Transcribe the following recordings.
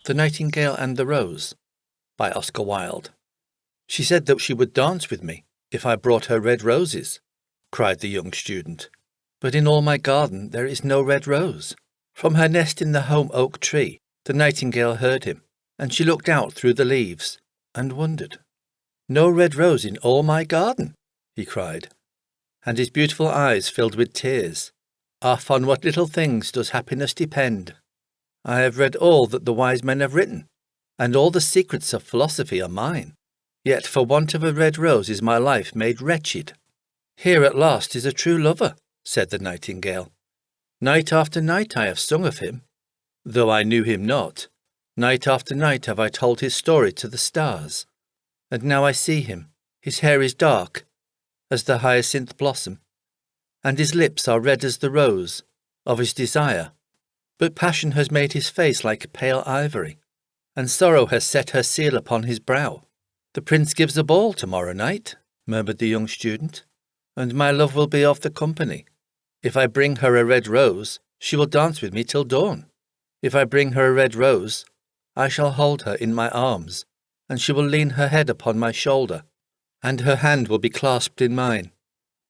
The Nightingale and the Rose by Oscar Wilde. She said that she would dance with me if I brought her red roses, cried the young student. But in all my garden there is no red rose. From her nest in the home oak tree, the nightingale heard him, and she looked out through the leaves and wondered. No red rose in all my garden, he cried, and his beautiful eyes filled with tears. Off on what little things does happiness depend? I have read all that the wise men have written, and all the secrets of philosophy are mine. Yet for want of a red rose is my life made wretched. Here at last is a true lover, said the nightingale. Night after night I have sung of him, though I knew him not. Night after night have I told his story to the stars. And now I see him. His hair is dark as the hyacinth blossom, and his lips are red as the rose of his desire. But passion has made his face like pale ivory, and sorrow has set her seal upon his brow. The prince gives a ball tomorrow night, murmured the young student, and my love will be of the company. If I bring her a red rose, she will dance with me till dawn. If I bring her a red rose, I shall hold her in my arms, and she will lean her head upon my shoulder, and her hand will be clasped in mine.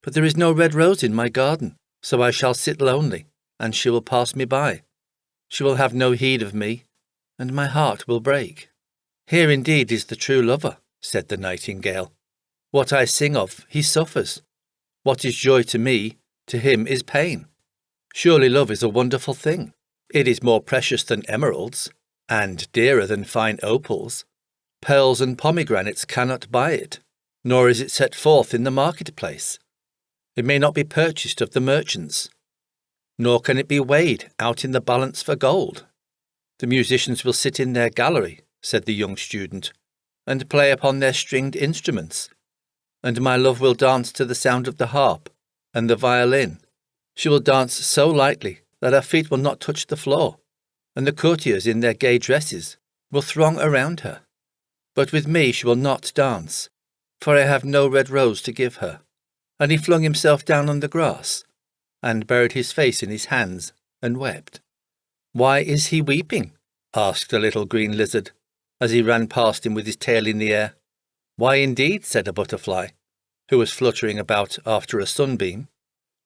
But there is no red rose in my garden, so I shall sit lonely, and she will pass me by. She will have no heed of me, and my heart will break. Here indeed is the true lover, said the nightingale. What I sing of, he suffers. What is joy to me, to him is pain. Surely love is a wonderful thing. It is more precious than emeralds, and dearer than fine opals. Pearls and pomegranates cannot buy it, nor is it set forth in the marketplace. It may not be purchased of the merchants, nor can it be weighed out in the balance for gold. The musicians will sit in their gallery, said the young student, and play upon their stringed instruments. And my love will dance to the sound of the harp and the violin. She will dance so lightly that her feet will not touch the floor, and the courtiers in their gay dresses will throng around her. But with me she will not dance, for I have no red rose to give her. And he flung himself down on the grass, and buried his face in his hands, and wept. Why is he weeping? Asked a little green lizard, as he ran past him with his tail in the air. Why indeed, said a butterfly, who was fluttering about after a sunbeam.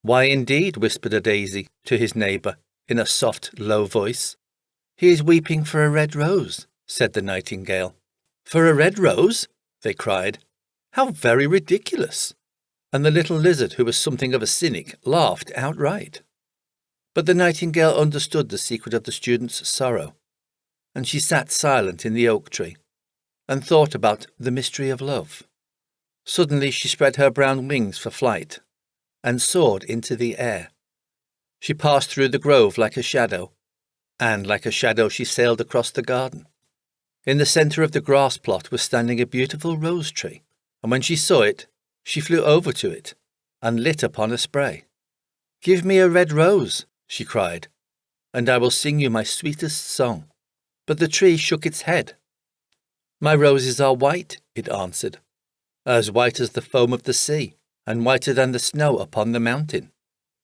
Why indeed, whispered a daisy to his neighbour, in a soft, low voice. He is weeping for a red rose, said the nightingale. For a red rose? They cried. How very ridiculous! And the little lizard, who was something of a cynic, laughed outright. But the nightingale understood the secret of the student's sorrow, and she sat silent in the oak tree, and thought about the mystery of love. Suddenly she spread her brown wings for flight, and soared into the air. She passed through the grove like a shadow, and like a shadow she sailed across the garden. In the centre of the grass plot was standing a beautiful rose tree, and when she saw it, she flew over to it, and lit upon a spray. Give me a red rose, she cried, and I will sing you my sweetest song. But the tree shook its head. My roses are white, it answered, as white as the foam of the sea, and whiter than the snow upon the mountain.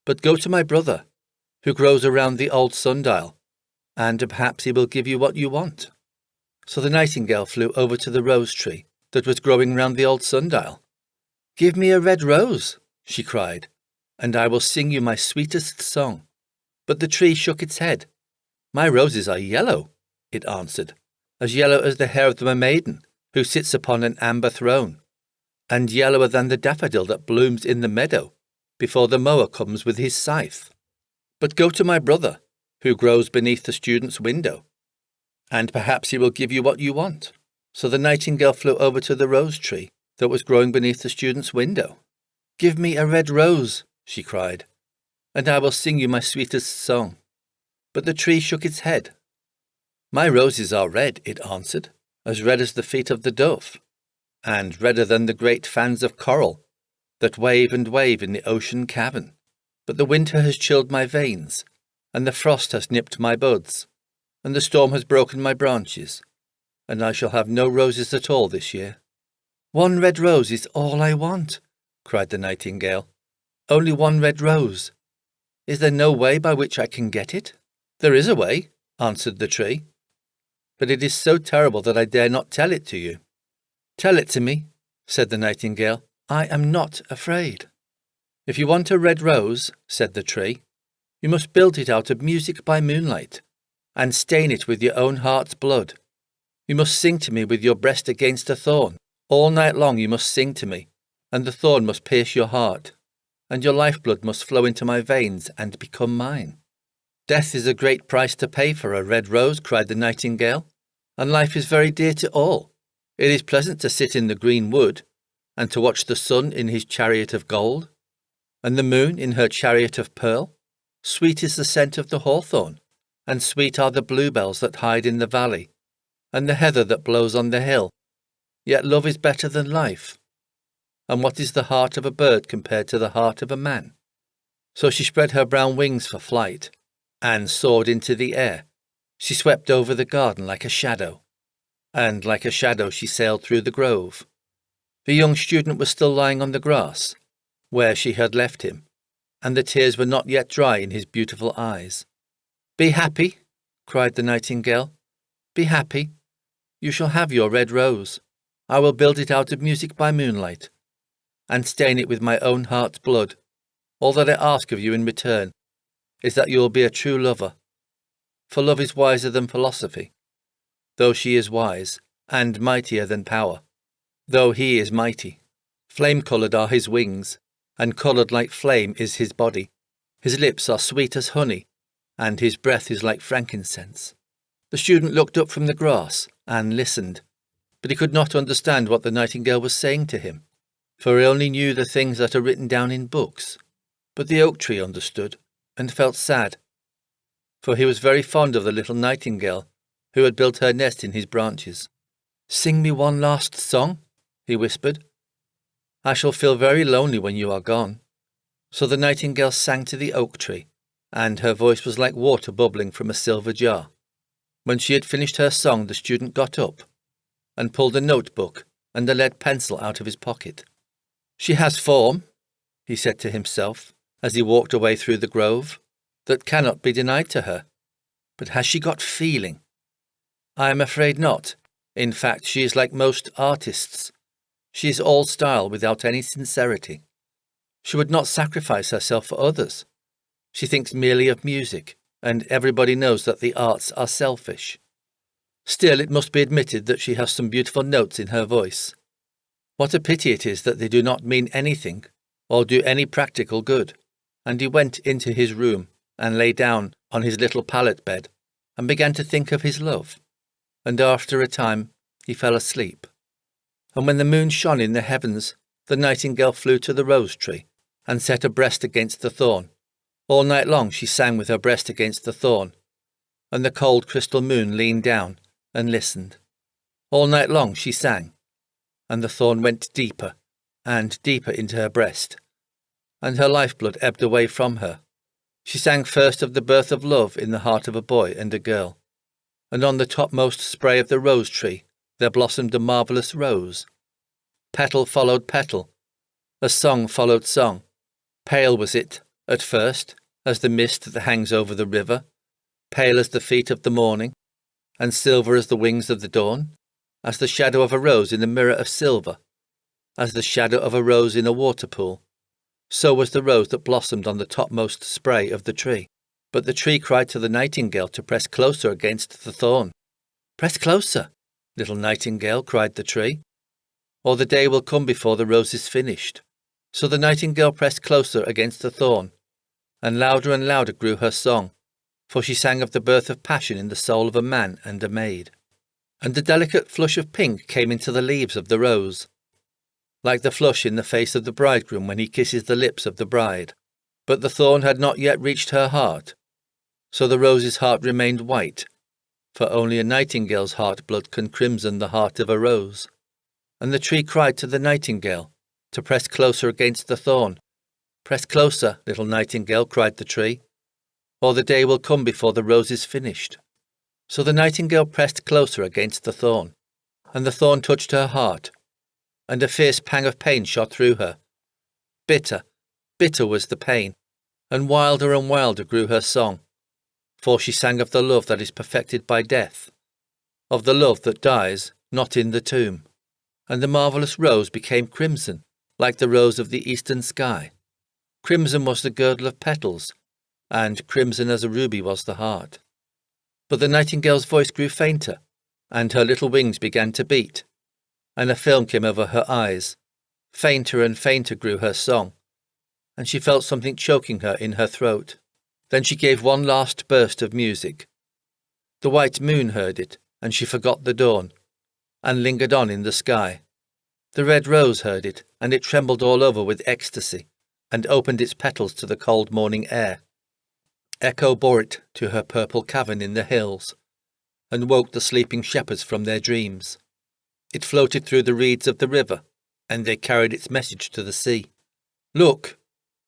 But go to my brother, who grows around the old sundial, and perhaps he will give you what you want. So the nightingale flew over to the rose tree that was growing round the old sundial. Give me a red rose, she cried, and I will sing you my sweetest song. But the tree shook its head. My roses are yellow, it answered, as yellow as the hair of the maiden who sits upon an amber throne, and yellower than the daffodil that blooms in the meadow before the mower comes with his scythe. But go to my brother, who grows beneath the student's window, and perhaps he will give you what you want. So the nightingale flew over to the rose tree that was growing beneath the student's window. Give me a red rose, she cried, and I will sing you my sweetest song. But the tree shook its head. My roses are red, it answered, as red as the feet of the dove, and redder than the great fans of coral that wave and wave in the ocean cavern. But the winter has chilled my veins, and the frost has nipped my buds, and the storm has broken my branches, and I shall have no roses at all this year. One red rose is all I want, cried the nightingale. Only one red rose. Is there no way by which I can get it? There is a way, answered the tree. but it is so terrible that I dare not tell it to you." "Tell it to me," said the nightingale. "I am not afraid." "If you want a red rose," said the tree, "you must build it out of music by moonlight, and stain it with your own heart's blood. You must sing to me with your breast against a thorn. All night long you must sing to me, and the thorn must pierce your heart, and your lifeblood must flow into my veins and become mine." "Death is a great price to pay for a red rose," cried the nightingale, "and life is very dear to all. It is pleasant to sit in the green wood, and to watch the sun in his chariot of gold, and the moon in her chariot of pearl. Sweet is the scent of the hawthorn, and sweet are the bluebells that hide in the valley, and the heather that blows on the hill. Yet love is better than life. And what is the heart of a bird compared to the heart of a man?" So she spread her brown wings for flight, and soared into the air. She swept over the garden like a shadow, and like a shadow she sailed through the grove. The young student was still lying on the grass, where she had left him, and the tears were not yet dry in his beautiful eyes. "Be happy," cried the nightingale. "Be happy. You shall have your red rose. I will build it out of music by moonlight, and stain it with my own heart's blood. All that I ask of you in return is that you will be a true lover. For love is wiser than philosophy, though she is wise, and mightier than power, though he is mighty. Flame-coloured are his wings, and coloured like flame is his body. His lips are sweet as honey, and his breath is like frankincense." The student looked up from the grass and listened, but he could not understand what the nightingale was saying to him, for he only knew the things that are written down in books. But the oak tree understood, and felt sad, for he was very fond of the little nightingale who had built her nest in his branches. "Sing me one last song," he whispered. "I shall feel very lonely when you are gone." So the nightingale sang to the oak tree, and her voice was like water bubbling from a silver jar. When she had finished her song, the student got up and pulled a notebook and a lead pencil out of his pocket. "She has form," he said to himself as he walked away through the grove, "that cannot be denied to her. But has she got feeling? I am afraid not. In fact, she is like most artists. She is all style without any sincerity. She would not sacrifice herself for others. She thinks merely of music, and everybody knows that the arts are selfish. Still, it must be admitted that she has some beautiful notes in her voice. What a pity it is that they do not mean anything, or do any practical good." And he went into his room, and lay down on his little pallet bed, and began to think of his love. And after a time he fell asleep. And when the moon shone in the heavens, the nightingale flew to the rose tree, and set her breast against the thorn. All night long she sang with her breast against the thorn, and the cold crystal moon leaned down and listened. All night long she sang, and the thorn went deeper and deeper into her breast, and her lifeblood ebbed away from her. She sang first of the birth of love in the heart of a boy and a girl, and on the topmost spray of the rose tree there blossomed a marvellous rose. Petal followed petal, a song followed song. Pale was it, at first, as the mist that hangs over the river, pale as the feet of the morning, and silver as the wings of the dawn, as the shadow of a rose in a mirror of silver, as the shadow of a rose in a water pool. So was the rose that blossomed on the topmost spray of the tree. But the tree cried to the nightingale to press closer against the thorn. "Press closer, little nightingale," cried the tree, "or the day will come before the rose is finished." So the nightingale pressed closer against the thorn, and louder grew her song, for she sang of the birth of passion in the soul of a man and a maid. And a delicate flush of pink came into the leaves of the rose, like the flush in the face of the bridegroom when he kisses the lips of the bride. But the thorn had not yet reached her heart, so the rose's heart remained white, for only a nightingale's heart blood can crimson the heart of a rose. And the tree cried to the nightingale to press closer against the thorn. "Press closer, little nightingale," cried the tree, "or the day will come before the rose is finished." So the nightingale pressed closer against the thorn, and the thorn touched her heart, and a fierce pang of pain shot through her. Bitter, bitter was the pain, and wilder grew her song, for she sang of the love that is perfected by death, of the love that dies not in the tomb. And the marvellous rose became crimson, like the rose of the eastern sky. Crimson was the girdle of petals, and crimson as a ruby was the heart. But the nightingale's voice grew fainter, and her little wings began to beat, and a film came over her eyes. Fainter and fainter grew her song, and she felt something choking her in her throat. Then she gave one last burst of music. The white moon heard it, and she forgot the dawn, and lingered on in the sky. The red rose heard it, and it trembled all over with ecstasy, and opened its petals to the cold morning air. Echo bore it to her purple cavern in the hills, and woke the sleeping shepherds from their dreams. It floated through the reeds of the river, and they carried its message to the sea. "Look,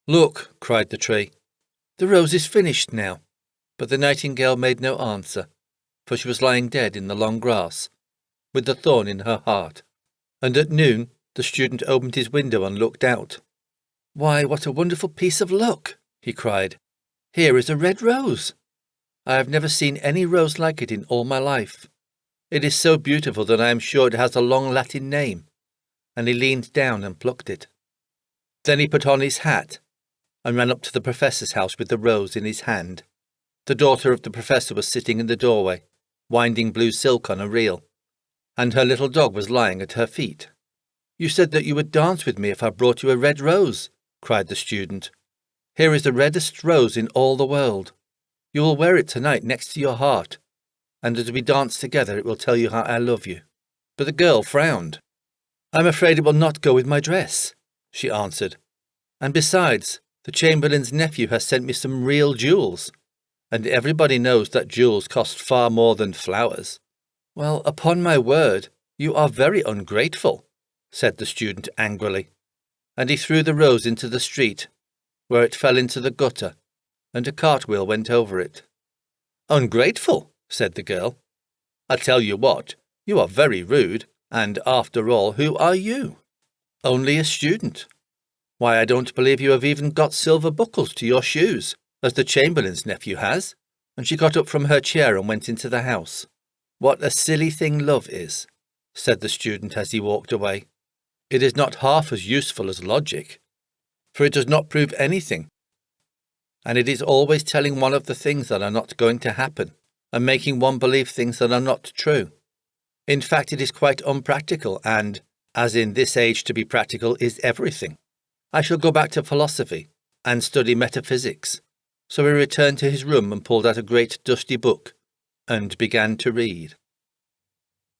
look," cried the tree. "The rose is finished now." But the nightingale made no answer, for she was lying dead in the long grass, with the thorn in her heart. And at noon the student opened his window and looked out. "Why, what a wonderful piece of luck!" he cried. "Here is a red rose. I have never seen any rose like it in all my life. It is so beautiful that I am sure it has a long Latin name." And he leaned down and plucked it. Then he put on his hat and ran up to the professor's house with the rose in his hand. The daughter of the professor was sitting in the doorway, winding blue silk on a reel, and her little dog was lying at her feet. "You said that you would dance with me if I brought you a red rose," cried the student. "Here is the reddest rose in all the world. You will wear it tonight next to your heart, and as we dance together it will tell you how I love you." But the girl frowned. "I'm afraid it will not go with my dress," she answered. "And besides, the Chamberlain's nephew has sent me some real jewels, and everybody knows that jewels cost far more than flowers." "Well, upon my word, you are very ungrateful," said the student angrily, and he threw the rose into the street, where it fell into the gutter, and a cartwheel went over it. "Ungrateful," said the girl. "I tell you what, you are very rude, and after all, who are you?" "Only a student. Why, I don't believe you have even got silver buckles to your shoes, as the Chamberlain's nephew has." And she got up from her chair and went into the house. "What a silly thing love is," said the student as he walked away. "It is not half as useful as logic, for it does not prove anything, and it is always telling one of the things that are not going to happen, and making one believe things that are not true. In fact, it is quite unpractical, and, as in this age to be practical is everything. I shall go back to philosophy and study metaphysics." So he returned to his room and pulled out a great dusty book and began to read.